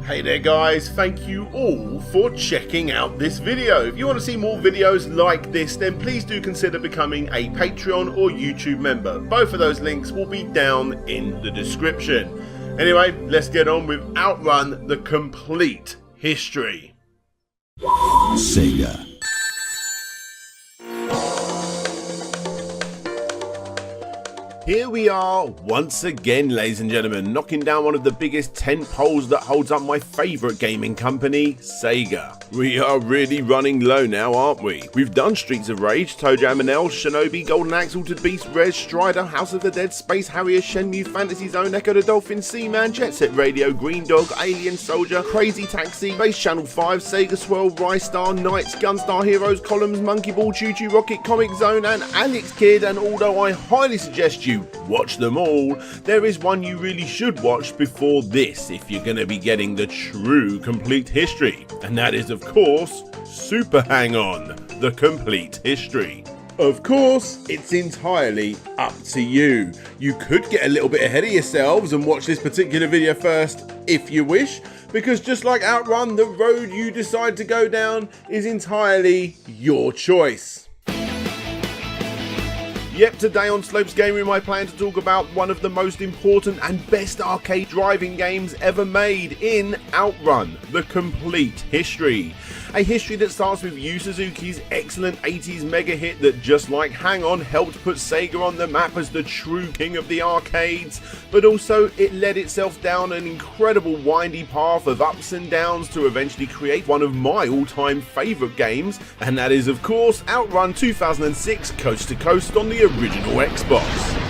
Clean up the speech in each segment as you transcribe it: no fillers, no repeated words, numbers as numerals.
Hey there guys, thank you all for checking out this video. If you want to see more videos like this, then please do consider becoming a Patreon or YouTube member. Both of those links will be down in the description. Anyway, let's get on with Outrun the complete history. SEGA. Here we are once again, ladies and gentlemen, knocking down one of the biggest tent poles that holds up my favourite gaming company, SEGA. We are really running low now, aren't we? We've done Streets of Rage, Toe Jam and L, Shinobi, Golden Axe, Altered Beast, Rez, Strider, House of the Dead, Space Harrier, Shenmue, Fantasy Zone, Echo the Dolphin, Seaman, Jet Set Radio, Green Dog, Alien Soldier, Crazy Taxi, Base Channel 5, Sega Swirl, Rise Star, Knights, Gunstar Heroes, Columns, Monkey Ball, Choo Choo Rocket, Comic Zone and Alex Kidd, and although I highly suggest you watch them all, there is one you really should watch before this if you're going to be getting the true complete history, and that is of course Super Hang-On, the complete history. Of course, it's entirely up to you. You could get a little bit ahead of yourselves and watch this particular video first if you wish, because just like Outrun, the road you decide to go down is entirely your choice. Yep, today on Slopes Gaming I plan to talk about one of the most important and best arcade driving games ever made in Outrun, the complete history. A history that starts with Yu Suzuki's excellent 80s mega hit that, just like Hang On, helped put Sega on the map as the true king of the arcades, but also it led itself down an incredible windy path of ups and downs to eventually create one of my all-time favourite games, and that is of course Outrun 2006 Coast to Coast on the original Xbox.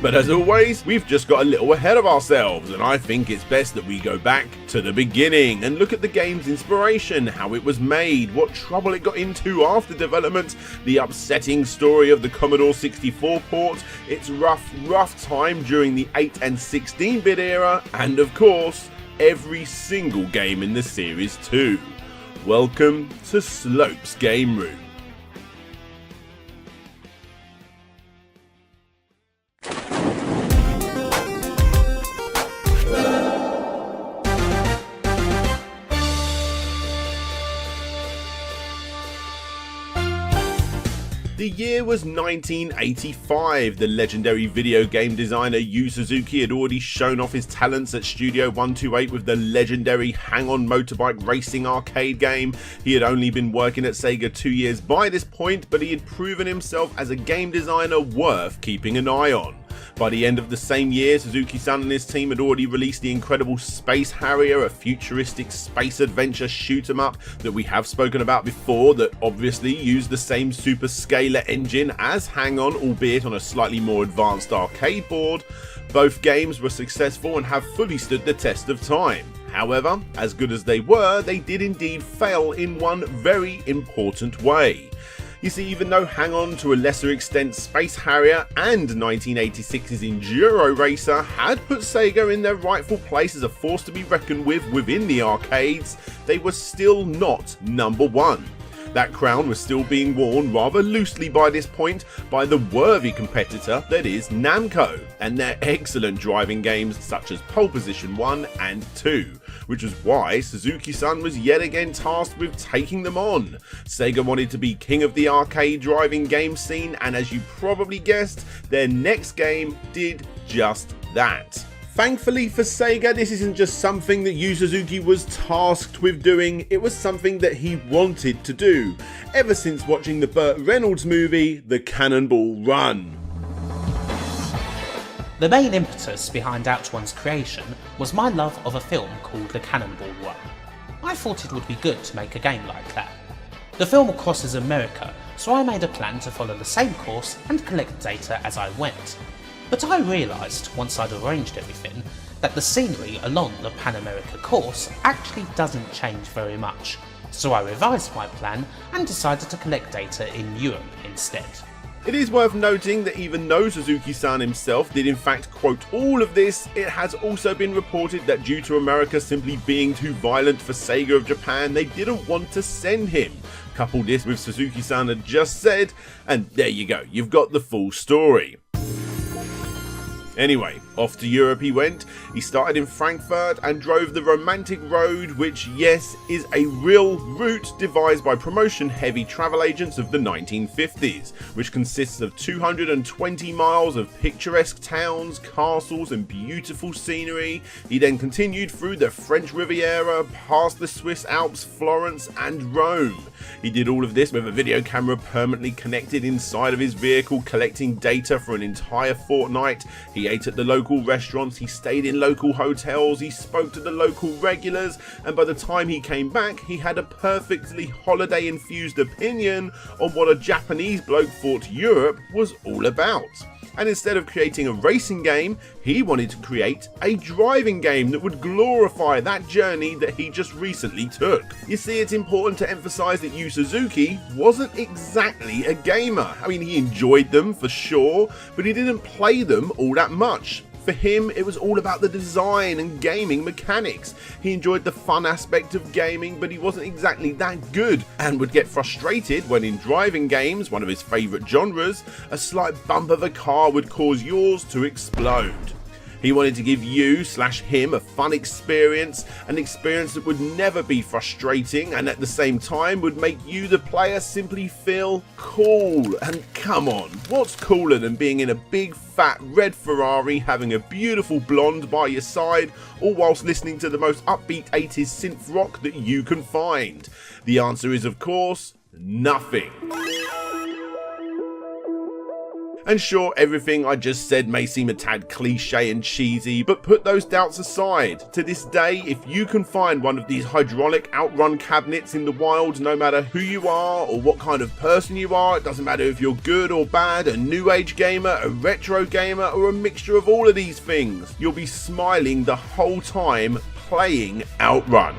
But as always, we've just got a little ahead of ourselves, and I think it's best that we go back to the beginning and look at the game's inspiration, how it was made, what trouble it got into after development, the upsetting story of the Commodore 64 port, its rough time during the 8 and 16-bit era, and of course, every single game in the series too. Welcome to Slopes Game Room. The year was 1985. The legendary video game designer Yu Suzuki had already shown off his talents at Studio 128 with the legendary Hang On motorbike racing arcade game. He had only been working at Sega 2 years by this point, but he had proven himself as a game designer worth keeping an eye on. By the end of the same year, Suzuki-san and his team had already released the incredible Space Harrier, a futuristic space adventure shoot-em-up that we have spoken about before, that obviously used the same super scalar engine as Hang On, albeit on a slightly more advanced arcade board. Both games were successful and have fully stood the test of time. However, as good as they were, they did indeed fail in one very important way. You see, even though Hang On, to a lesser extent Space Harrier, and 1986's Enduro Racer had put Sega in their rightful place as a force to be reckoned with within the arcades, they were still not number one. That crown was still being worn rather loosely by this point by the worthy competitor that is Namco, and their excellent driving games such as Pole Position 1 and 2, which was why Suzuki-san was yet again tasked with taking them on. Sega wanted to be king of the arcade driving game scene, and as you probably guessed, their next game did just that. Thankfully for Sega, this isn't just something that Yu Suzuki was tasked with doing, it was something that he wanted to do, ever since watching the Burt Reynolds movie, The Cannonball Run. The main impetus behind Outrun's creation was my love of a film called The Cannonball Run. I thought it would be good to make a game like that. The film crosses America, so I made a plan to follow the same course and collect data as I went. But I realised, once I'd arranged everything, that the scenery along the Pan America course actually doesn't change very much, so I revised my plan and decided to collect data in Europe instead. It is worth noting that even though Suzuki-san himself did in fact quote all of this, it has also been reported that due to America simply being too violent for Sega of Japan, they didn't want to send him. Couple this with Suzuki-san had just said, and there you go, you've got the full story. Anyway, off to Europe he went. He started in Frankfurt and drove the romantic road, which, yes, is a real route devised by promotion-heavy travel agents of the 1950s, which consists of 220 miles of picturesque towns, castles and beautiful scenery. He then continued through the French Riviera, past the Swiss Alps, Florence and Rome. He did all of this with a video camera permanently connected inside of his vehicle, collecting data for an entire fortnight. He ate at the local restaurants, he stayed in local hotels, he spoke to the local regulars, and by the time he came back, he had a perfectly holiday-infused opinion on what a Japanese bloke thought Europe was all about. And instead of creating a racing game, he wanted to create a driving game that would glorify that journey that he just recently took. You see, it's important to emphasize that Yu Suzuki wasn't exactly a gamer. I mean, he enjoyed them for sure, but he didn't play them all that much. For him, it was all about the design and gaming mechanics. He enjoyed the fun aspect of gaming, but he wasn't exactly that good, and would get frustrated when in driving games, one of his favourite genres, a slight bump of a car would cause yours to explode. He wanted to give you/him a fun experience, an experience that would never be frustrating and at the same time would make you the player simply feel cool. And come on, what's cooler than being in a big fat red Ferrari having a beautiful blonde by your side, all whilst listening to the most upbeat 80s synth rock that you can find? The answer is, of course, nothing. And sure, everything I just said may seem a tad cliche and cheesy, but put those doubts aside. To this day, if you can find one of these hydraulic Outrun cabinets in the wild, no matter who you are or what kind of person you are, it doesn't matter if you're good or bad, a new age gamer, a retro gamer, or a mixture of all of these things, you'll be smiling the whole time playing Outrun.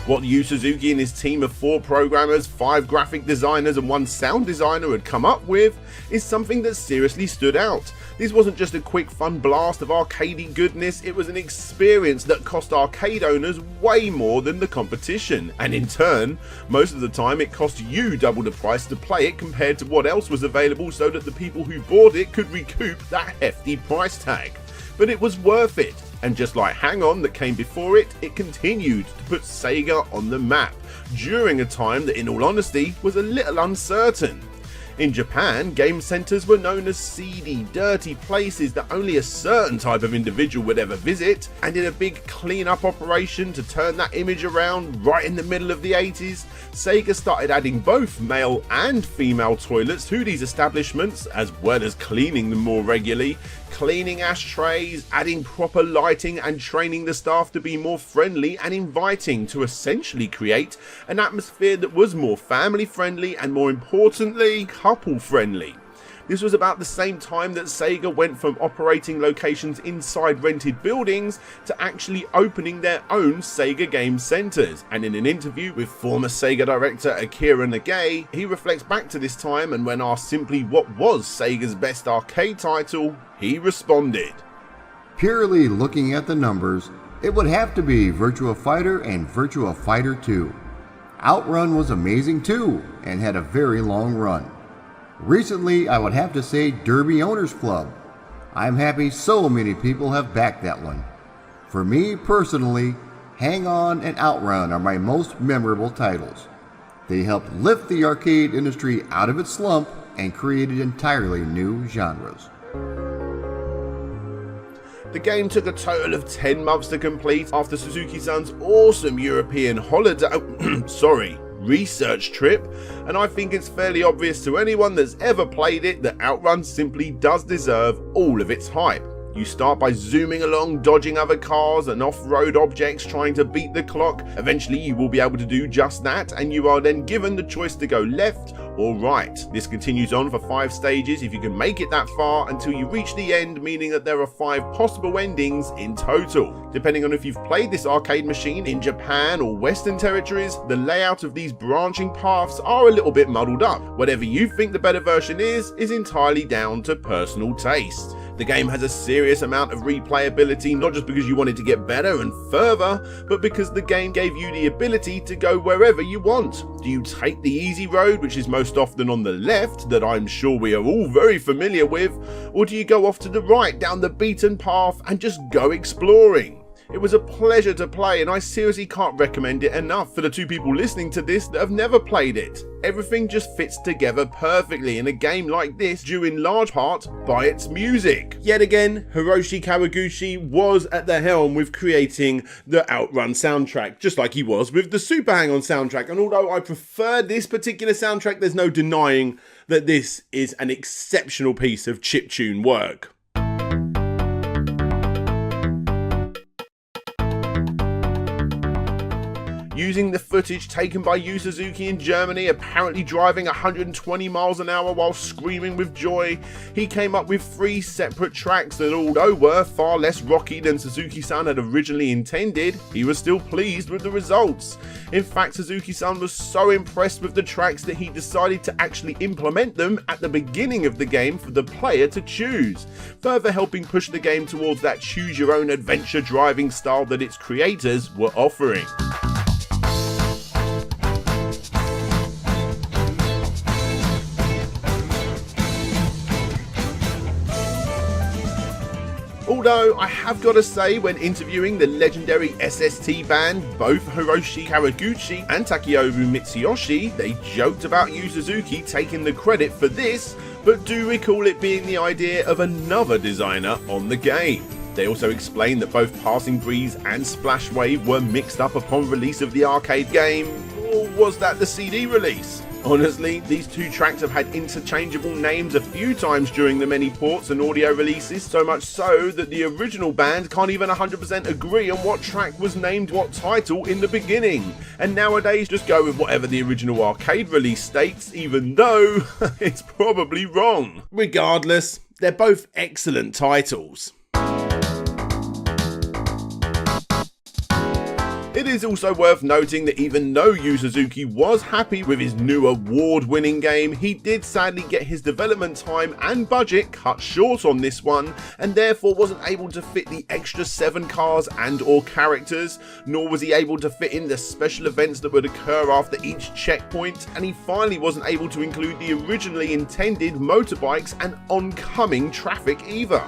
What Yu Suzuki and his team of 4 programmers, 5 graphic designers and 1 sound designer had come up with is something that seriously stood out. This wasn't just a quick fun blast of arcadey goodness, it was an experience that cost arcade owners way more than the competition, and in turn, most of the time it cost you double the price to play it compared to what else was available, so that the people who bought it could recoup that hefty price tag. But it was worth it. And just like Hang On that came before it, it continued to put SEGA on the map, during a time that in all honesty was a little uncertain. In Japan, game centres were known as seedy, dirty places that only a certain type of individual would ever visit, and in a big clean-up operation to turn that image around right in the middle of the 80s, SEGA started adding both male and female toilets to these establishments, as well as cleaning them more regularly, cleaning ashtrays, adding proper lighting and training the staff to be more friendly and inviting to essentially create an atmosphere that was more family friendly and, more importantly, couple friendly. This was about the same time that SEGA went from operating locations inside rented buildings to actually opening their own SEGA game centres, and in an interview with former SEGA director Akira Nage, he reflects back to this time, and when asked simply what was SEGA's best arcade title, he responded, "Purely looking at the numbers, it would have to be Virtua Fighter and Virtua Fighter 2. Outrun was amazing too, and had a very long run. Recently, I would have to say Derby Owners Club. I'm happy so many people have backed that one. For me personally, Hang On and Outrun are my most memorable titles. They helped lift the arcade industry out of its slump and created entirely new genres." The game took a total of 10 months to complete after Suzuki-san's awesome European research trip, and I think it's fairly obvious to anyone that's ever played it that Outrun simply does deserve all of its hype. You start by zooming along, dodging other cars and off-road objects, trying to beat the clock. Eventually you will be able to do just that, and you are then given the choice to go left or right. This continues on for 5 stages if you can make it that far, until you reach the end, meaning that there are 5 possible endings in total. Depending on if you've played this arcade machine in Japan or Western territories, the layout of these branching paths are a little bit muddled up. Whatever you think the better version is entirely down to personal taste. The game has a serious amount of replayability, not just because you wanted to get better and further, but because the game gave you the ability to go wherever you want. Do you take the easy road, which is most often on the left, that I'm sure we are all very familiar with, or do you go off to the right down the beaten path and just go exploring? It was a pleasure to play, and I seriously can't recommend it enough for the two people listening to this that have never played it. Everything just fits together perfectly in a game like this, due in large part by its music. Yet again, Hiroshi Kawaguchi was at the helm with creating the Outrun soundtrack, just like he was with the Super Hang-On soundtrack, and although I prefer this particular soundtrack, there's no denying that this is an exceptional piece of chiptune work. Using the footage taken by Yu Suzuki in Germany, apparently driving 120 miles an hour while screaming with joy, he came up with 3 separate tracks that, although were far less rocky than Suzuki-san had originally intended, he was still pleased with the results. In fact, Suzuki-san was so impressed with the tracks that he decided to actually implement them at the beginning of the game for the player to choose, further helping push the game towards that choose-your-own-adventure driving style that its creators were offering. Although I have got to say, when interviewing the legendary SST band, both Hiroshi Kawaguchi and Takeobu Mitsuyoshi, they joked about Yu Suzuki taking the credit for this, but do recall it being the idea of another designer on the game. They also explained that both Passing Breeze and Splash Wave were mixed up upon release of the arcade game, or was that the CD release? Honestly, these two tracks have had interchangeable names a few times during the many ports and audio releases, so much so that the original band can't even 100% agree on what track was named what title in the beginning, and nowadays just go with whatever the original arcade release states, even though it's probably wrong. Regardless, they're both excellent titles. It is also worth noting that even though Yu Suzuki was happy with his new award-winning game, he did sadly get his development time and budget cut short on this one, and therefore wasn't able to fit the extra 7 cars and or characters, nor was he able to fit in the special events that would occur after each checkpoint, and he finally wasn't able to include the originally intended motorbikes and oncoming traffic either.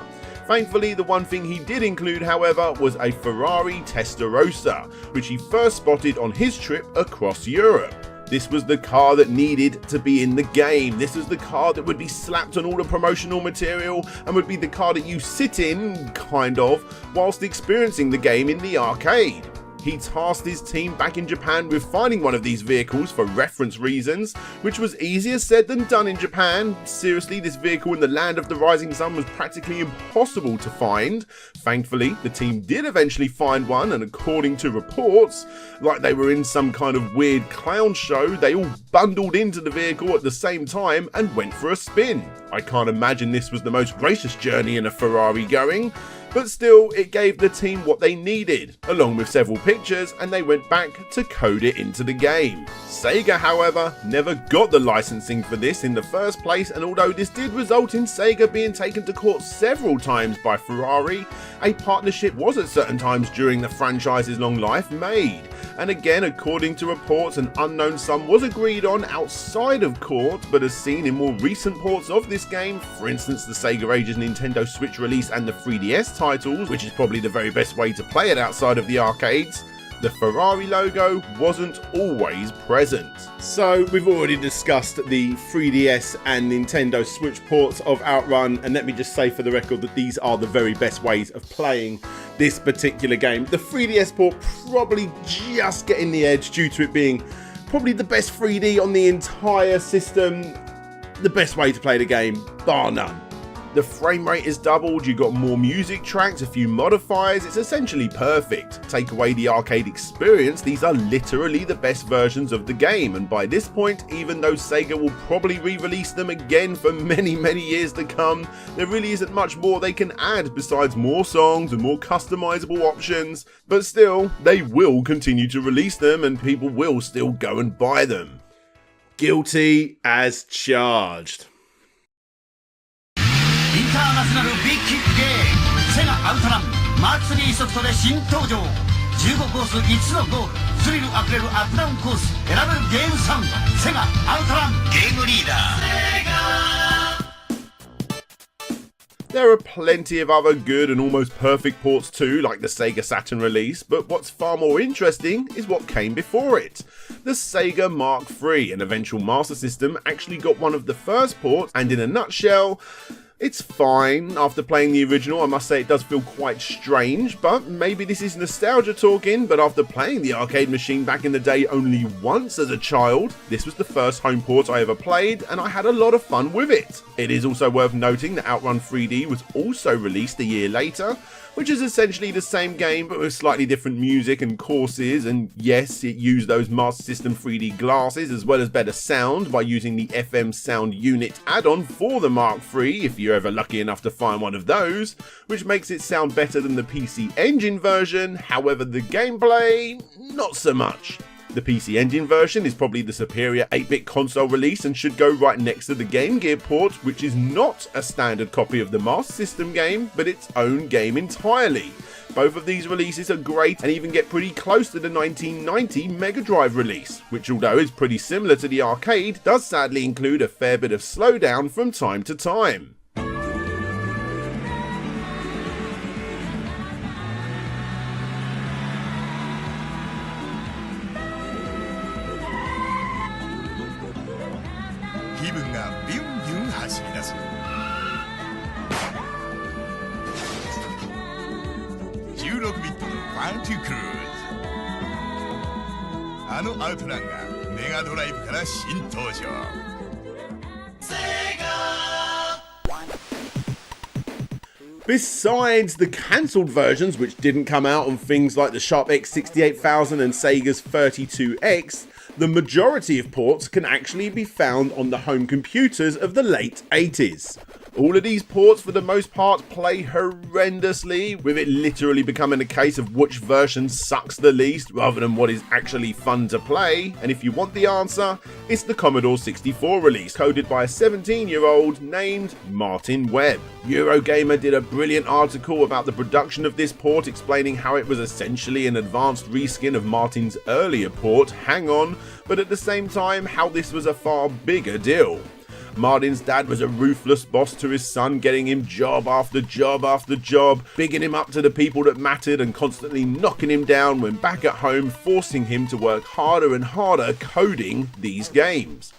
Thankfully, the one thing he did include, however, was a Ferrari Testarossa, which he first spotted on his trip across Europe. This was the car that needed to be in the game. This was the car that would be slapped on all the promotional material and would be the car that you sit in, kind of, whilst experiencing the game in the arcade. He tasked his team back in Japan with finding one of these vehicles for reference reasons, which was easier said than done in Japan. Seriously, this vehicle in the land of the rising sun was practically impossible to find. Thankfully, the team did eventually find one, and according to reports, like they were in some kind of weird clown show, they all bundled into the vehicle at the same time and went for a spin. I can't imagine this was the most gracious journey in a Ferrari going, but still, it gave the team what they needed, along with several pictures, and they went back to code it into the game. SEGA, however, never got the licensing for this in the first place, and although this did result in SEGA being taken to court several times by Ferrari, a partnership was at certain times during the franchise's long life made. And again, according to reports, an unknown sum was agreed on outside of court, but as seen in more recent ports of this game, for instance the Sega Ages Nintendo Switch release and the 3DS titles, which is probably the very best way to play it outside of the arcades, the Ferrari logo wasn't always present. So we've already discussed the 3DS and Nintendo Switch ports of Outrun, and let me just say for the record that these are the very best ways of playing this particular game. The 3DS port probably just getting the edge due to it being probably the best 3D on the entire system. The best way to play the game, bar none. The frame rate is doubled, you got more music tracks, a few modifiers, it's essentially perfect. Take away the arcade experience, these are literally the best versions of the game, and by this point, even though Sega will probably re-release them again for many years to come, there really isn't much more they can add besides more songs and more customizable options, but still, they will continue to release them and people will still go and buy them. Guilty as charged. インターナショナルビッグゲームセガアウトランマーク3ソフトで新登場15コース5つのゴールスリルあふれるアップダウンコース選べるゲームサウンドセガアウトランゲームリーダー There are plenty of other good and almost perfect ports too, like the Sega Saturn release, but what's far more interesting is what came before it. The Sega Mark III, an eventual Master System, actually got one of the first ports, and in a nutshell, it's fine. After playing the original, I must say it does feel quite strange, but maybe this is nostalgia talking, but after playing the arcade machine back in the day only once as a child, this was the first home port I ever played, and I had a lot of fun with it. It is also worth noting that Outrun 3D was also released a year later, which is essentially the same game but with slightly different music and courses, and yes, it used those Master System 3D glasses as well as better sound by using the FM Sound Unit add-on for the Mark III if you're ever lucky enough to find one of those, which makes it sound better than the PC Engine version. However, the gameplay, not so much. The PC Engine version is probably the superior 8-bit console release and should go right next to the Game Gear port, which is not a standard copy of the Master System game, but its own game entirely. Both of these releases are great and even get pretty close to the 1990 Mega Drive release, which although is pretty similar to the arcade, does sadly include a fair bit of slowdown from time to time. Besides the cancelled versions, which didn't come out on things like the Sharp X68000 and Sega's 32X, the majority of ports can actually be found on the home computers of the late 80s. All of these ports for the most part play horrendously, with it literally becoming a case of which version sucks the least rather than what is actually fun to play, and if you want the answer, it's the Commodore 64 release, coded by a 17-year-old named Martin Webb. Eurogamer did a brilliant article about the production of this port, explaining how it was essentially an advanced reskin of Martin's earlier port, Hang On, but at the same time how this was a far bigger deal. Martin's dad was a ruthless boss to his son, getting him job after job after job, bigging him up to the people that mattered and constantly knocking him down when back at home, forcing him to work harder and harder coding these games.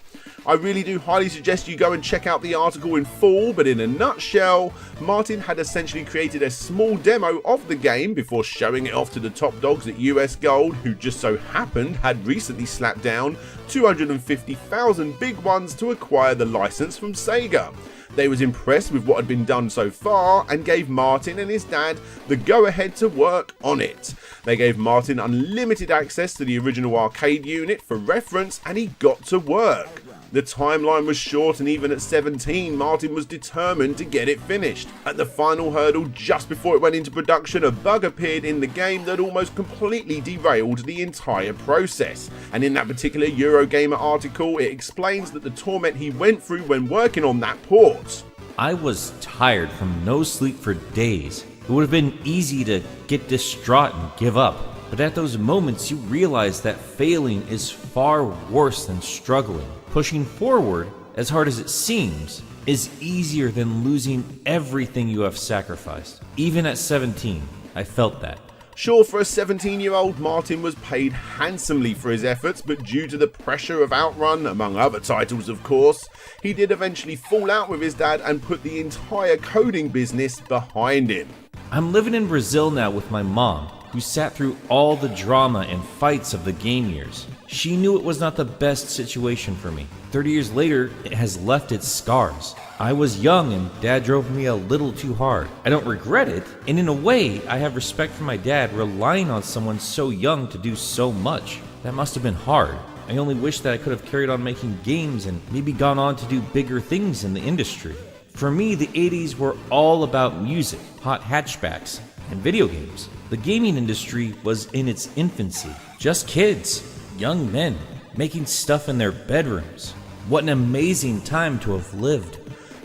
I really do highly suggest you go and check out the article in full, but in a nutshell, Martin had essentially created a small demo of the game before showing it off to the top dogs at US Gold, who just so happened had recently slapped down 250,000 big ones to acquire the license from Sega. They was impressed with what had been done so far and gave Martin and his dad the go-ahead to work on it. They gave Martin unlimited access to the original arcade unit for reference, and he got to work. The timeline was short, and even at 17, Martin was determined to get it finished. At the final hurdle, just before it went into production, a bug appeared in the game that almost completely derailed the entire process. And in that particular Eurogamer article, it explains that the torment he went through when working on that port. I was tired from no sleep for days. It would have been easy to get distraught and give up. But at those moments, you realize that failing is far worse than struggling. Pushing forward, as hard as it seems, is easier than losing everything you have sacrificed. Even at 17, I felt that. Sure, for a 17-year-old, Martin was paid handsomely for his efforts, but due to the pressure of Outrun, among other titles of course, he did eventually fall out with his dad and put the entire coding business behind him. I'm living in Brazil now with my mom, who sat through all the drama and fights of the game years. She knew it was not the best situation for me. 30 years later, it has left its scars. I was young and Dad drove me a little too hard. I don't regret it, and in a way, I have respect for my dad relying on someone so young to do so much. That must have been hard. I only wish that I could have carried on making games and maybe gone on to do bigger things in the industry. For me, the 80s were all about music, hot hatchbacks, and video games. The gaming industry was in its infancy. Just kids, young men, making stuff in their bedrooms. What an amazing time to have lived.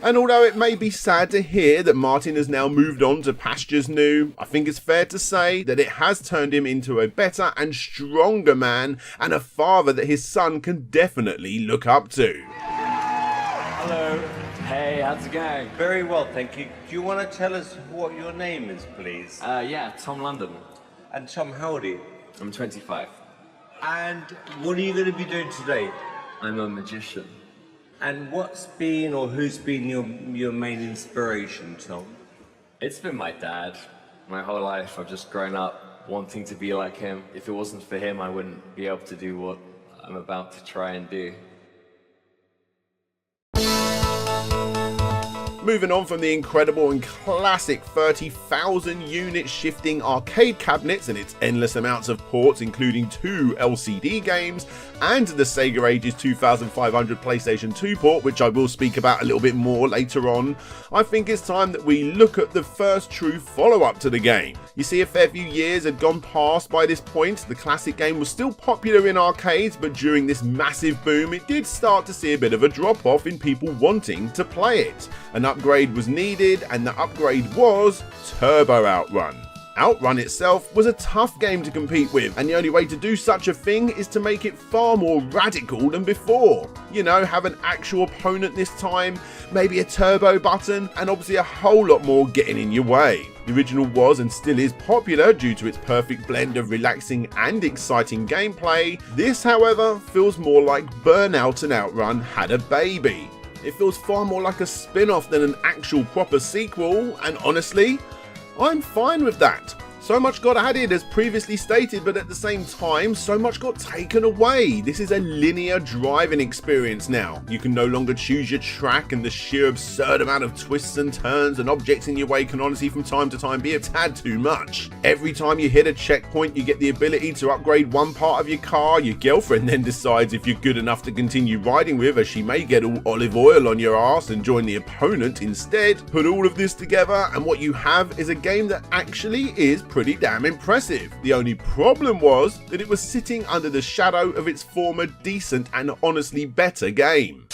And although it may be sad to hear that Martin has now moved on to pastures new, I think it's fair to say that it has turned him into a better and stronger man and a father that his son can definitely look up to. Hello. Hey, how's it going? Very well, thank you. Do you want to tell us what your name is, please? Yeah, Tom London. And Tom, how old are you? I'm 25. And what are you going to be doing today? I'm a magician. And what's been or who's been your main inspiration, Tom? It's been my dad. My whole life I've just grown up wanting to be like him. If it wasn't for him, I wouldn't be able to do what I'm about to try and do. Moving on from the incredible and classic 30,000 unit shifting arcade cabinets and its endless amounts of ports, including 2 LCD games, and the Sega Ages 2500 PlayStation 2 port, which I will speak about a little bit more later on, I think it's time that we look at the first true follow-up to the game. You see, a fair few years had gone past by this point. The classic game was still popular in arcades, but during this massive boom, it did start to see a bit of a drop-off in people wanting to play it. An upgrade was needed, and the upgrade was Turbo Outrun. Outrun itself was a tough game to compete with, and the only way to do such a thing is to make it far more radical than before. You know, have an actual opponent this time, maybe a turbo button, and obviously a whole lot more getting in your way. The original was and still is popular due to its perfect blend of relaxing and exciting gameplay. This, however, feels more like Burnout and Outrun had a baby. It feels far more like a spin-off than an actual proper sequel, and honestly, I'm fine with that. So much got added as previously stated, but at the same time, so much got taken away. This is a linear driving experience now. You can no longer choose your track, and the sheer absurd amount of twists and turns and objects in your way can honestly from time to time be a tad too much. Every time you hit a checkpoint, you get the ability to upgrade one part of your car. Your girlfriend then decides if you're good enough to continue riding with, as she may get all olive oil on your ass and join the opponent instead. Put all of this together, and what you have is a game that actually is pretty damn impressive. The only problem was that it was sitting under the shadow of its former decent and honestly better game.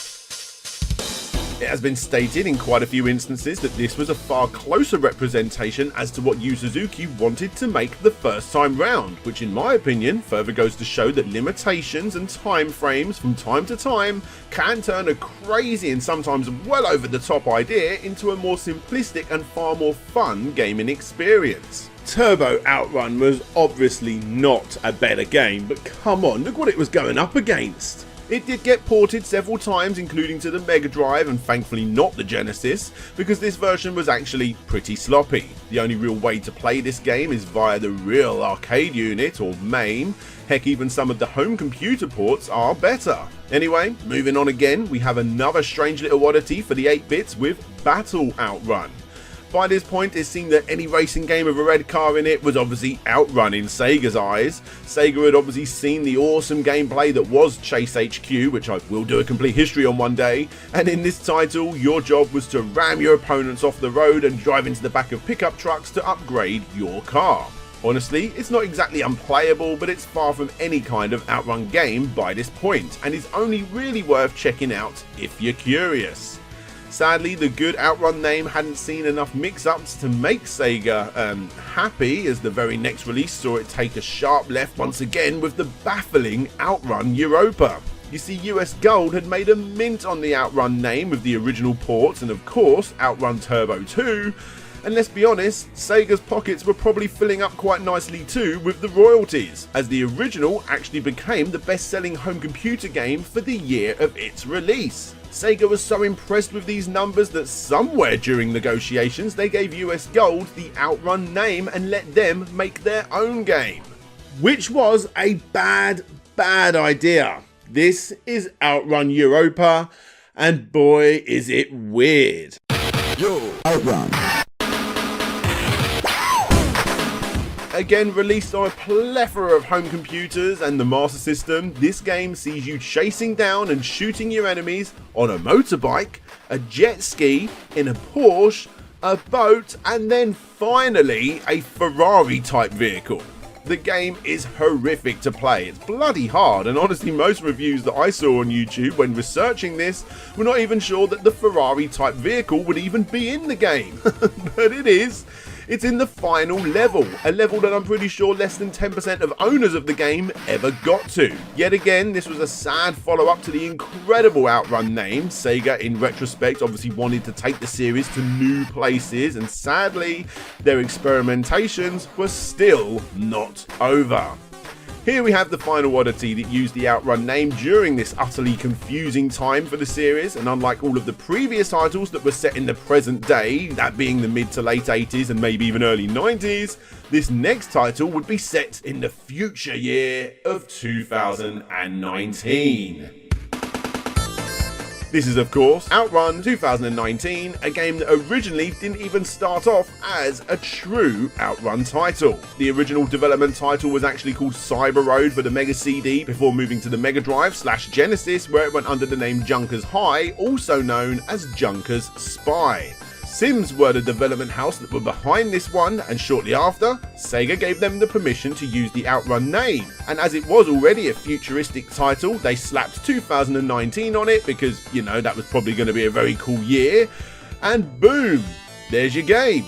It has been stated in quite a few instances that this was a far closer representation as to what Yu Suzuki wanted to make the first time round, which in my opinion further goes to show that limitations and time frames from time to time can turn a crazy and sometimes well over the top idea into a more simplistic and far more fun gaming experience. Turbo Outrun was obviously not a better game, but come on, look what it was going up against. It did get ported several times, including to the Mega Drive and thankfully not the Genesis, because this version was actually pretty sloppy. The only real way to play this game is via the real arcade unit or MAME. Heck, even some of the home computer ports are better. Anyway, moving on again, we have another strange little oddity for the 8-bits with Battle Outrun. By this point, it seemed that any racing game with a red car in it was obviously Outrun in Sega's eyes. Sega had obviously seen the awesome gameplay that was Chase HQ, which I will do a complete history on one day, and in this title, your job was to ram your opponents off the road and drive into the back of pickup trucks to upgrade your car. Honestly, it's not exactly unplayable, but it's far from any kind of Outrun game by this point, and is only really worth checking out if you're curious. Sadly, the good Outrun name hadn't seen enough mix-ups to make Sega happy, as the very next release saw it take a sharp left once again with the baffling Outrun Europa. You see, US Gold had made a mint on the Outrun name with the original ports and of course Outrun Turbo 2, and let's be honest, Sega's pockets were probably filling up quite nicely too with the royalties, as the original actually became the best-selling home computer game for the year of its release. Sega was so impressed with these numbers that somewhere during negotiations they gave US Gold the Outrun name and let them make their own game. Which was a bad idea. This is Outrun Europa, and boy is it weird. Yo, Outrun. Again released on a plethora of home computers and the Master System, this game sees you chasing down and shooting your enemies on a motorbike, a jet ski, in a Porsche, a boat, and then finally a Ferrari type vehicle. The game is horrific to play, it's bloody hard, and honestly most reviews that I saw on YouTube when researching this were not even sure that the Ferrari type vehicle would even be in the game. But it is. It's in the final level, a level that I'm pretty sure less than 10% of owners of the game ever got to. Yet again, this was a sad follow-up to the incredible Outrun name. Sega, in retrospect, obviously wanted to take the series to new places, and sadly, their experimentations were still not over. Here we have the final oddity that used the Outrun name during this utterly confusing time for the series, and unlike all of the previous titles that were set in the present day, that being the mid to late 80s and maybe even early 90s, this next title would be set in the future year of 2019. This is of course Outrun 2019, a game that originally didn't even start off as a true Outrun title. The original development title was actually called Cyber Road for the Mega CD before moving to the Mega Drive/Genesis, where it went under the name Junkers High, also known as Junkers Spy. Sims were the development house that were behind this one, and shortly after, Sega gave them the permission to use the Outrun name. And as it was already a futuristic title, they slapped 2019 on it because, you know, that was probably going to be a very cool year. And boom, there's your game.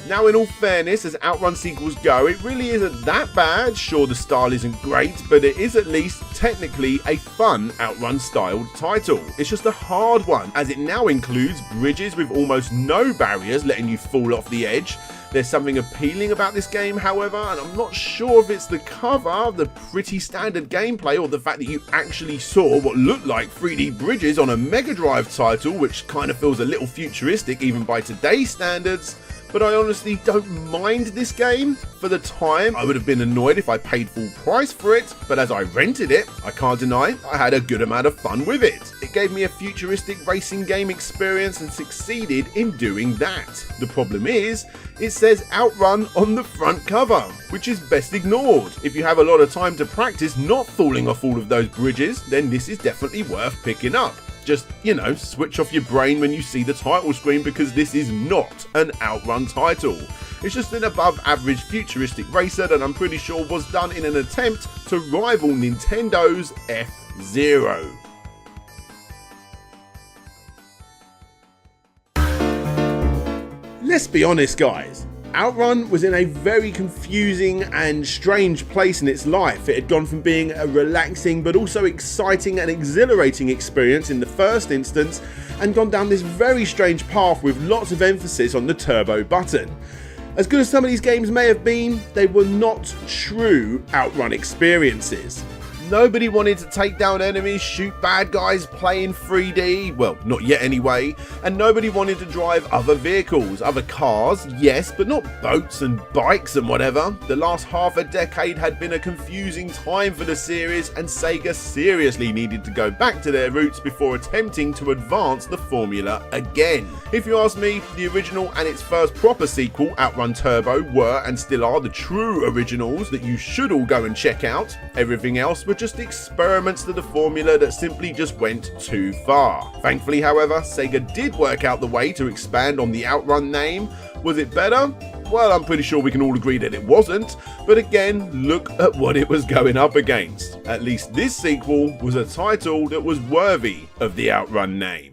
Now, in all fairness, as Outrun sequels go, it really isn't that bad. Sure, the style isn't great, but it is at least technically a fun Outrun styled title. It's just a hard one, as it now includes bridges with almost no barriers letting you fall off the edge. There's something appealing about this game, however, and I'm not sure if it's the cover, the pretty standard gameplay, or the fact that you actually saw what looked like 3D bridges on a Mega Drive title, which kind of feels a little futuristic even by today's standards. But I honestly don't mind this game. For the time, I would have been annoyed if I paid full price for it, but as I rented it, I can't deny I had a good amount of fun with it. It gave me a futuristic racing game experience and succeeded in doing that. The problem is, it says Outrun on the front cover, which is best ignored. If you have a lot of time to practice not falling off all of those bridges, then this is definitely worth picking up. Just, you know, switch off your brain when you see the title screen, because this is not an Outrun title. It's just an above average futuristic racer that I'm pretty sure was done in an attempt to rival Nintendo's F-Zero. Let's be honest, guys. Outrun was in a very confusing and strange place in its life. It had gone from being a relaxing but also exciting and exhilarating experience in the first instance, and gone down this very strange path with lots of emphasis on the turbo button. As good as some of these games may have been, they were not true Outrun experiences. Nobody wanted to take down enemies, shoot bad guys, play in 3D, well, not yet anyway, and nobody wanted to drive other vehicles, other cars, yes, but not boats and bikes and whatever. The last half a decade had been a confusing time for the series, and Sega seriously needed to go back to their roots before attempting to advance the formula again. If you ask me, the original and its first proper sequel, Outrun Turbo, were and still are the true originals that you should all go and check out. Everything else were just experiments to the formula that simply just went too far. Thankfully, however, Sega did work out the way to expand on the Outrun name. Was it better? Well, I'm pretty sure we can all agree that it wasn't, but again, look at what it was going up against. At least this sequel was a title that was worthy of the Outrun name.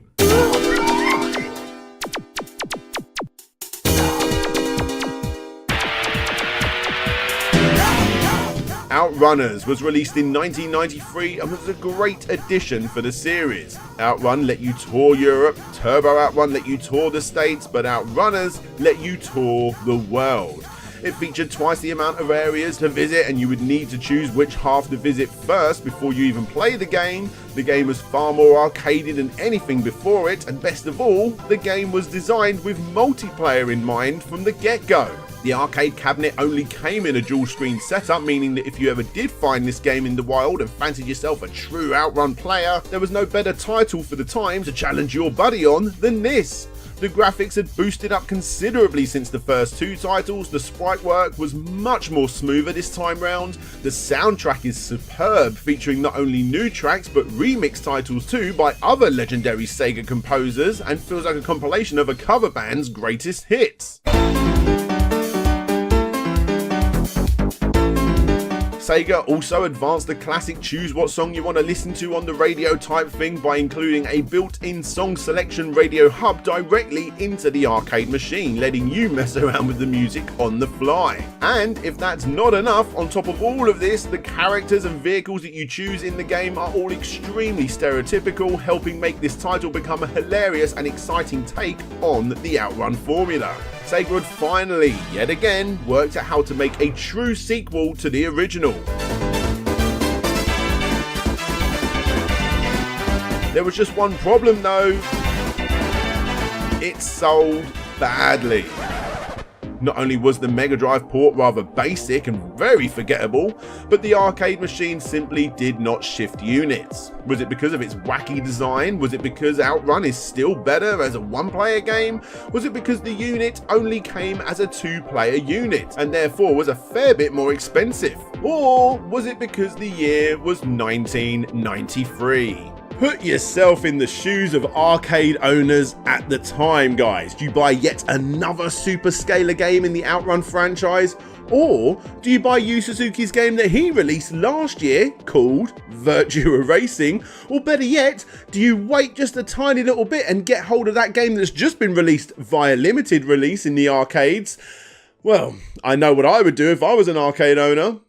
Outrunners was released in 1993 and was a great addition for the series. Outrun let you tour Europe, Turbo Outrun let you tour the States, but Outrunners let you tour the world. It featured twice the amount of areas to visit, and you would need to choose which half to visit first before you even play the game. The game was far more arcadey than anything before it, and best of all, the game was designed with multiplayer in mind from the get-go. The arcade cabinet only came in a dual screen setup, meaning that if you ever did find this game in the wild and fancied yourself a true Outrun player, there was no better title for the time to challenge your buddy on than this. The graphics had boosted up considerably since the first two titles, the sprite work was much more smoother this time round, the soundtrack is superb, featuring not only new tracks but remix titles too by other legendary Sega composers, and feels like a compilation of a cover band's greatest hits. SEGA also advanced the classic choose what song you want to listen to on the radio type thing by including a built-in song selection radio hub directly into the arcade machine, letting you mess around with the music on the fly. And if that's not enough, on top of all of this, the characters and vehicles that you choose in the game are all extremely stereotypical, helping make this title become a hilarious and exciting take on the Outrun formula. SEGA had finally, yet again, worked out how to make a true sequel to the original. There was just one problem though. It sold badly. Not only was the Mega Drive port rather basic and very forgettable, but the arcade machine simply did not shift units. Was it because of its wacky design? Was it because Outrun is still better as a one-player game? Was it because the unit only came as a two-player unit and therefore was a fair bit more expensive? Or was it because the year was 1993? Put yourself in the shoes of arcade owners at the time, guys. Do you buy yet another super scalar game in the Outrun franchise? Or do you buy Yu Suzuki's game that he released last year called Virtua Racing? Or better yet, do you wait just a tiny little bit and get hold of that game that's just been released via limited release in the arcades? Well, I know what I would do if I was an arcade owner.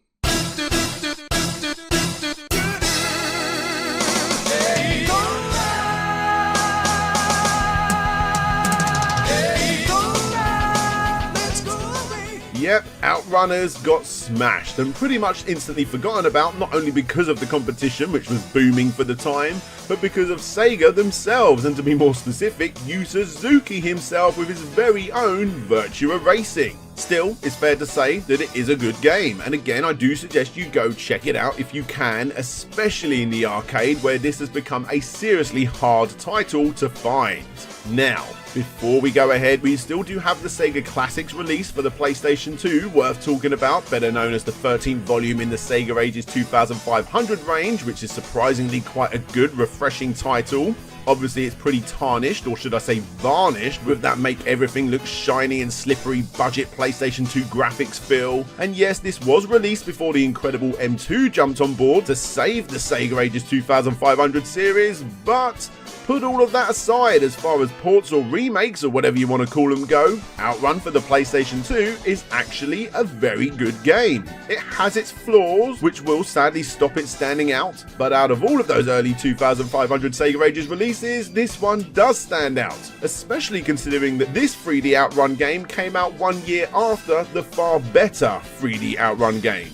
Yep, Outrunners got smashed and pretty much instantly forgotten about, not only because of the competition, which was booming for the time, but because of SEGA themselves, and to be more specific, Yu Suzuki himself with his very own Virtua Racing. Still, it's fair to say that it is a good game, and again I do suggest you go check it out if you can, especially in the arcade where this has become a seriously hard title to find. Now, before we go ahead, we still do have the SEGA Classics release for the PlayStation 2 worth talking about, better known as the 13th volume in the SEGA Ages 2500 range, which is surprisingly quite a good, refreshing title. Obviously it's pretty tarnished, or should I say varnished, with that make everything look shiny and slippery budget PlayStation 2 graphics feel. And yes, this was released before the incredible M2 jumped on board to save the SEGA Ages 2500 series, but put all of that aside, as far as ports or remakes or whatever you want to call them go, Outrun for the PlayStation 2 is actually a very good game. It has its flaws, which will sadly stop it standing out, but out of all of those early 2500 SEGA Ages releases, this one does stand out, especially considering that this 3D Outrun game came out 1 year after the far better 3D Outrun game.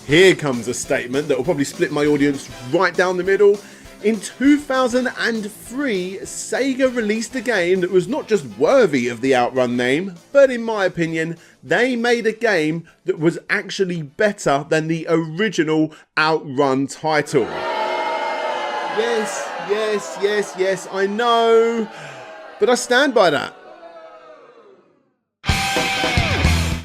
Here comes a statement that will probably split my audience right down the middle. In 2003, SEGA released a game that was not just worthy of the Outrun name, but in my opinion, they made a game that was actually better than the original Outrun title. Yes, I know, but I stand by that.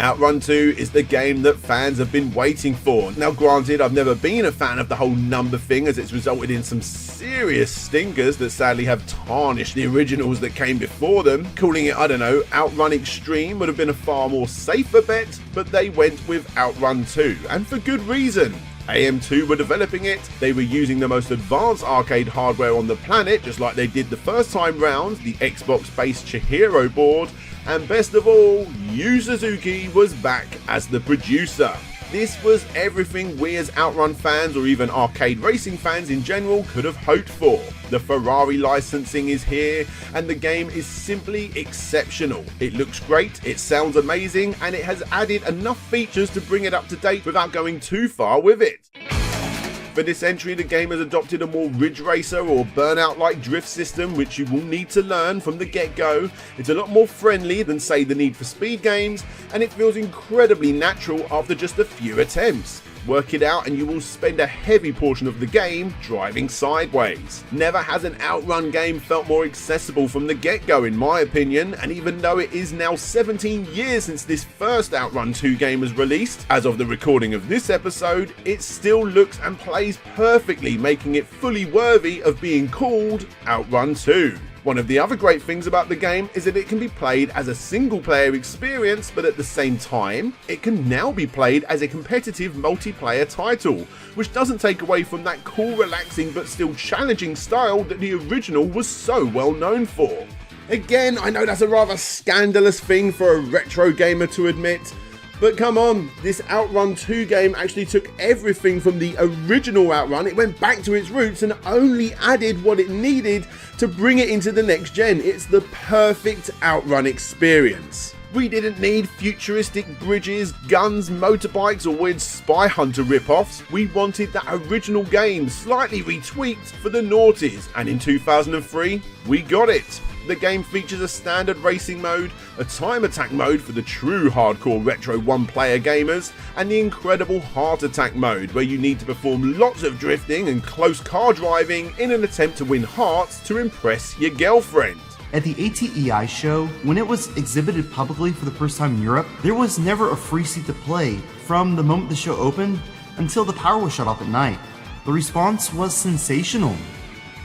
Outrun 2 is the game that fans have been waiting for. Now granted, I've never been a fan of the whole number thing, as it's resulted in some serious stinkers that sadly have tarnished the originals that came before them. Calling it, I don't know, Outrun Extreme would have been a far more safer bet, but they went with Outrun 2, and for good reason. AM2 were developing it, they were using the most advanced arcade hardware on the planet, just like they did the first time round, the Xbox-based Chihiro board, and best of all, Yu Suzuki was back as the producer. This was everything we as Outrun fans, or even arcade racing fans in general, could have hoped for. The Ferrari licensing is here, and the game is simply exceptional. It looks great, it sounds amazing, and it has added enough features to bring it up to date without going too far with it. For this entry, the game has adopted a more Ridge Racer or Burnout-like drift system, which you will need to learn from the get-go. It's a lot more friendly than, say, the Need for Speed games, and it feels incredibly natural after just a few attempts. Work it out and you will spend a heavy portion of the game driving sideways. Never has an Outrun game felt more accessible from the get-go in my opinion, and even though it is now 17 years since this first Outrun 2 game was released, as of the recording of this episode, it still looks and plays perfectly, making it fully worthy of being called Outrun 2. One of the other great things about the game is that it can be played as a single player experience, but at the same time, it can now be played as a competitive multiplayer title, which doesn't take away from that cool, relaxing but still challenging style that the original was so well known for. Again, I know that's a rather scandalous thing for a retro gamer to admit, but come on, this Outrun 2 game actually took everything from the original Outrun, it went back to its roots and only added what it needed to bring it into the next gen. It's the perfect Outrun experience. We didn't need futuristic bridges, guns, motorbikes or weird Spy Hunter rip-offs. We wanted that original game slightly retweaked for the noughties, and in 2003, we got it. The game features a standard racing mode, a time attack mode for the true hardcore retro one-player gamers, and the incredible heart attack mode where you need to perform lots of drifting and close car driving in an attempt to win hearts to impress your girlfriend. At the ATEI show, when it was exhibited publicly for the first time in Europe, there was never a free seat to play from the moment the show opened until the power was shut off at night. The response was sensational.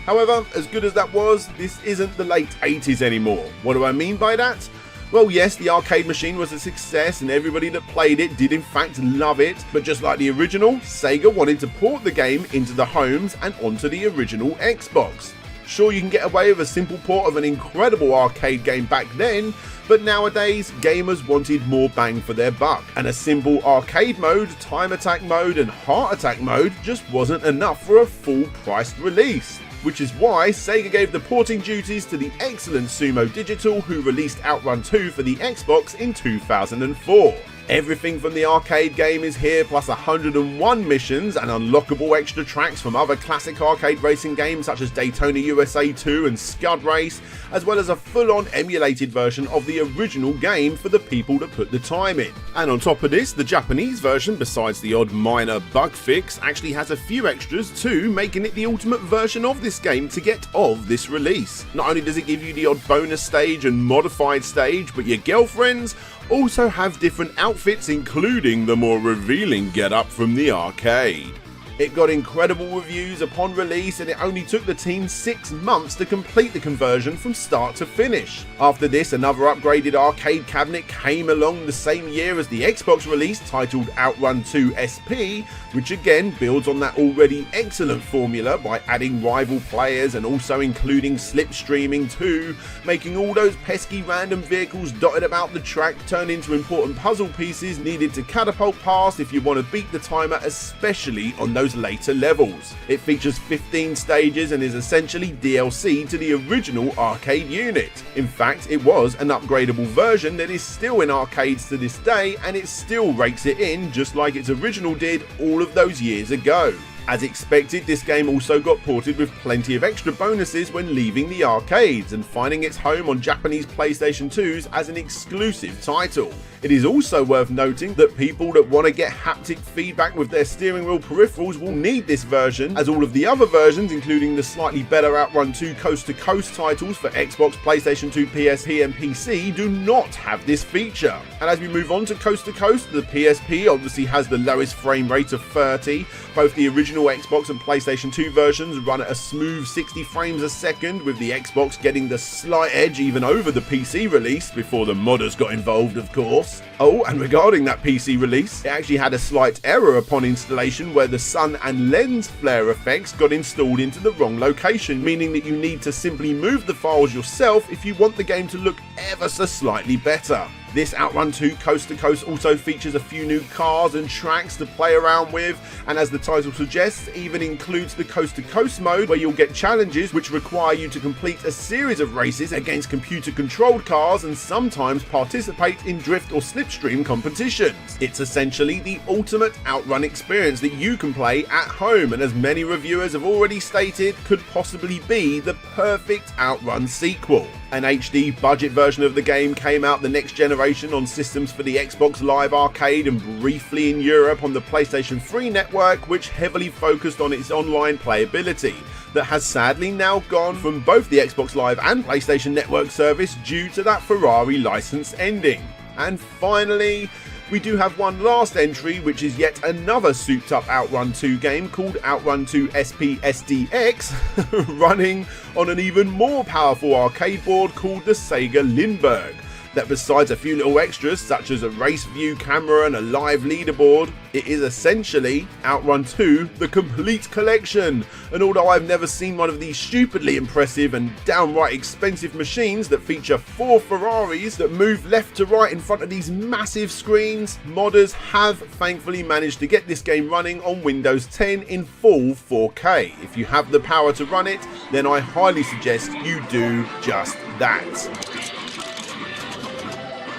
However, as good as that was, this isn't the late 80s anymore. What do I mean by that? Well, yes, the arcade machine was a success and everybody that played it did in fact love it, but just like the original, SEGA wanted to port the game into the homes and onto the original Xbox. Sure, you can get away with a simple port of an incredible arcade game back then, but nowadays, gamers wanted more bang for their buck, and a simple arcade mode, time attack mode and heart attack mode just wasn't enough for a full-priced release. Which is why SEGA gave the porting duties to the excellent Sumo Digital, who released Outrun 2 for the Xbox in 2004. Everything from the arcade game is here, plus 101 missions and unlockable extra tracks from other classic arcade racing games such as Daytona USA 2 and Scud Race, as well as a full-on emulated version of the original game for the people that put the time in. And on top of this, the Japanese version, besides the odd minor bug fix, actually has a few extras too, making it the ultimate version of this game to get of this release. Not only does it give you the odd bonus stage and modified stage, but your girlfriends also have different outfits, including the more revealing get-up from the arcade. It got incredible reviews upon release, and it only took the team 6 months to complete the conversion from start to finish. After this, another upgraded arcade cabinet came along the same year as the Xbox release, titled Outrun 2 SP, which again builds on that already excellent formula by adding rival players and also including slipstreaming too, making all those pesky random vehicles dotted about the track turn into important puzzle pieces needed to catapult past if you want to beat the timer, especially on those later levels. It features 15 stages and is essentially DLC to the original arcade unit. In fact, it was an upgradable version that is still in arcades to this day, and it still rakes it in just like its original did all of those years ago. As expected, this game also got ported with plenty of extra bonuses when leaving the arcades and finding its home on Japanese PlayStation 2s as an exclusive title. It is also worth noting that people that want to get haptic feedback with their steering wheel peripherals will need this version, as all of the other versions, including the slightly better Outrun 2 Coast to Coast titles for Xbox, PlayStation 2, PSP and PC, do not have this feature. And as we move on to Coast, the PSP obviously has the lowest frame rate of 30. Both the original Xbox and PlayStation 2 versions run at a smooth 60 frames a second, with the Xbox getting the slight edge even over the PC release, before the modders got involved of course. Oh, and regarding that PC release, it actually had a slight error upon installation where the sun and lens flare effects got installed into the wrong location, meaning that you need to simply move the files yourself if you want the game to look ever so slightly better. This Outrun 2 Coast to Coast also features a few new cars and tracks to play around with, and as the title suggests, even includes the Coast to Coast mode, where you'll get challenges which require you to complete a series of races against computer controlled cars and sometimes participate in drift or slipstream competitions. It's essentially the ultimate Outrun experience that you can play at home, and as many reviewers have already stated, could possibly be the perfect Outrun sequel. An HD budget version of the game came out the next generation on systems for the Xbox Live Arcade and briefly in Europe on the PlayStation 3 network, which heavily focused on its online playability, that has sadly now gone from both the Xbox Live and PlayStation Network service due to that Ferrari license ending. And finally, We do have one last entry, which is yet another souped up Outrun 2 game called Outrun 2 SP-SDX, running on an even more powerful arcade board called the SEGA Lindbergh. That besides a few little extras such as a race view camera and a live leaderboard, it is essentially Outrun 2 the complete collection. And although I've never seen one of these stupidly impressive and downright expensive machines that feature 4 Ferraris that move left to right in front of these massive screens, modders have thankfully managed to get this game running on Windows 10 in full 4K. If you have the power to run it, then I highly suggest you do just that.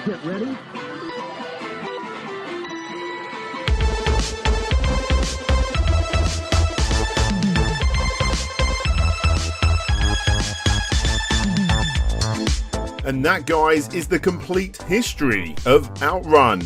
Get ready. And that, guys, is the complete history of Outrun.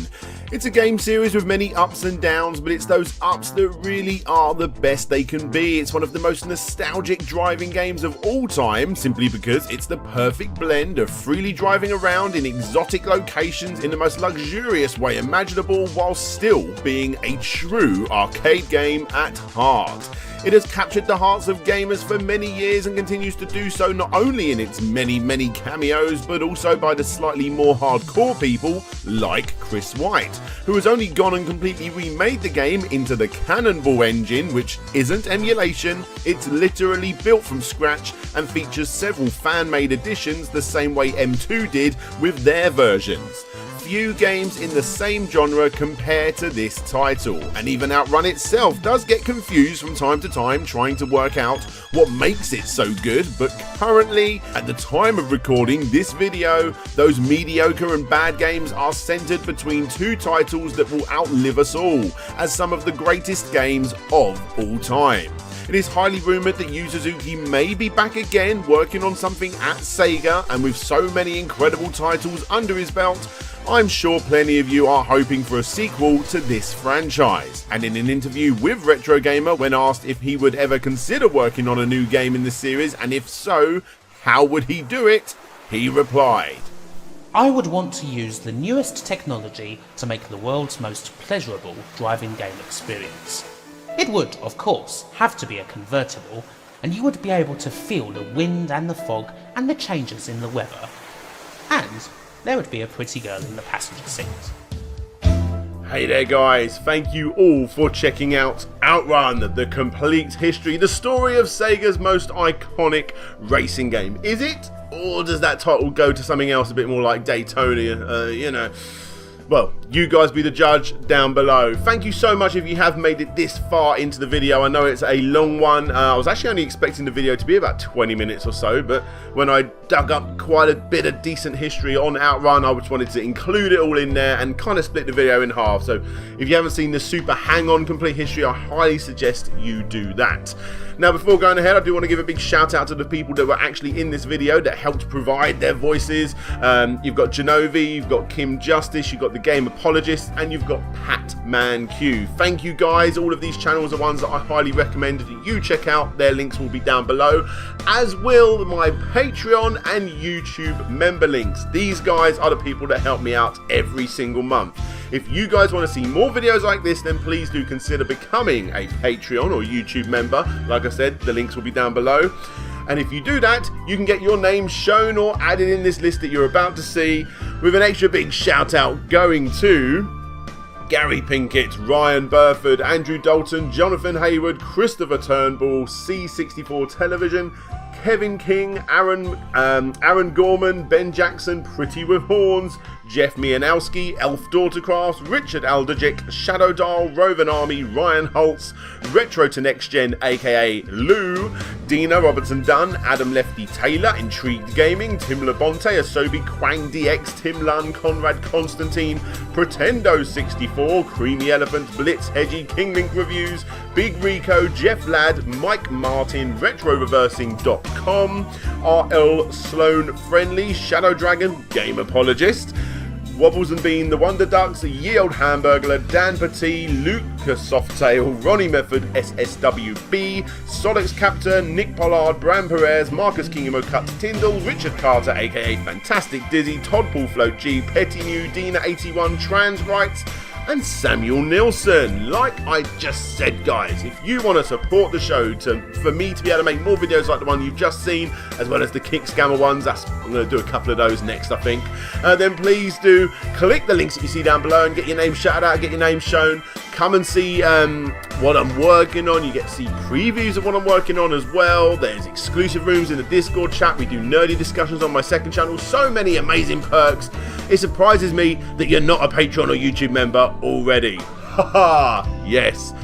It's a game series with many ups and downs, but it's those ups that really are the best they can be. It's one of the most nostalgic driving games of all time, simply because it's the perfect blend of freely driving around in exotic locations in the most luxurious way imaginable, while still being a true arcade game at heart. It has captured the hearts of gamers for many years and continues to do so, not only in its many cameos, but also by the slightly more hardcore people like Chris White, who has only gone and completely remade the game into the Cannonball engine, which isn't emulation, it's literally built from scratch and features several fan-made additions the same way M2 did with their versions. Few games in the same genre compare to this title, and even Outrun itself does get confused from time to time trying to work out what makes it so good, but currently, at the time of recording this video, those mediocre and bad games are centered between 2 titles that will outlive us all as some of the greatest games of all time. It is highly rumoured that Yu Suzuki may be back again working on something at Sega, and with so many incredible titles under his belt, I'm sure plenty of you are hoping for a sequel to this franchise. And in an interview with Eurogamer, when asked if he would ever consider working on a new game in the series, and if so, how would he do it, he replied, I would want to use the newest technology to make the world's most pleasurable driving game experience. It would, of course, have to be a convertible, and you would be able to feel the wind and the fog and the changes in the weather. And there would be a pretty girl in the passenger seat. Hey there, guys, thank you all for checking out Outrun, the complete history, the story of Sega's most iconic racing game. Is it? Or does that title go to something else a bit more like Daytona, Well, you guys be the judge down below. Thank you so much if you have made it this far into the video. I know it's a long one. I was actually only expecting the video to be about 20 minutes or so, but when I dug up quite a bit of decent history on Outrun, I just wanted to include it all in there and kind of split the video in half. So if you haven't seen the super hang-on complete history, I highly suggest you do that. Now, before going ahead, I do want to give a big shout out to the people that were actually in this video that helped provide their voices. You've got Genovi, you've got Kim Justice, you've got The Game Apologist, and you've got Pat Man Q. Thank you, guys. All of these channels are ones that I highly recommend that you check out. Their links will be down below, as will my Patreon and YouTube member links. These guys are the people that help me out every single month. If you guys want to see more videos like this, then please do consider becoming a Patreon or YouTube member. Like I said, the links will be down below. And if you do that, you can get your name shown or added in this list that you're about to see, with an extra big shout out going to Gary Pinkett, Ryan Burford, Andrew Dalton, Jonathan Hayward, Christopher Turnbull, C64 Television, Kevin King, Aaron Gorman, Ben Jackson, Pretty with Horns, Jeff Mianowski, Elf Daughtercraft, Richard Alderjick, Shadow Dial, Rovan Army, Ryan Holtz, Retro to Next Gen aka Lou, Dina Robertson Dunn, Adam Lefty Taylor, Intrigued Gaming, Tim Labonte, Asobi, Quang DX, Tim Lunn, Conrad Constantine, Pretendo64, Creamy Elephant, Blitz, Hedgie, Kinglink Reviews, Big Rico, Jeff Ladd, Mike Martin, RetroReversing.com, RL Sloan Friendly, Shadow Dragon, Game Apologist, Wobbles and Bean, The Wonder Ducks, Ye Old Hamburglar, Dan Petit, Luke Softail, Ronnie Mefford, SSWB, Solex Captor, Nick Pollard, Bram Perez, Marcus Kingamo Cuts Tyndall, Richard Carter aka Fantastic Dizzy, Todd Paulflow G, Petty New, Dina81, Trans Rights, and Samuel Nilsson. Like I just said, guys, if you want to support the show for me to be able to make more videos like the one you've just seen, as well as the Kick Scammer ones, I'm going to do a couple of those next, I think, then please do click the links that you see down below and get your name shouted out, get your name shown. Come and see what I'm working on. You get to see previews of what I'm working on as well. There's exclusive rooms in the Discord chat. We do nerdy discussions on my second channel. So many amazing perks. It surprises me that you're not a Patreon or YouTube member already. Haha, yes.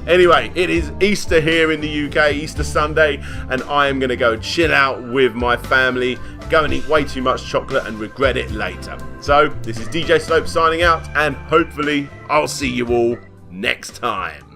Anyway, it is Easter here in the UK, Easter Sunday, and I am going to go chill out with my family, go and eat way too much chocolate and regret it later. So, this is DJ Slope signing out, and hopefully I'll see you all next time.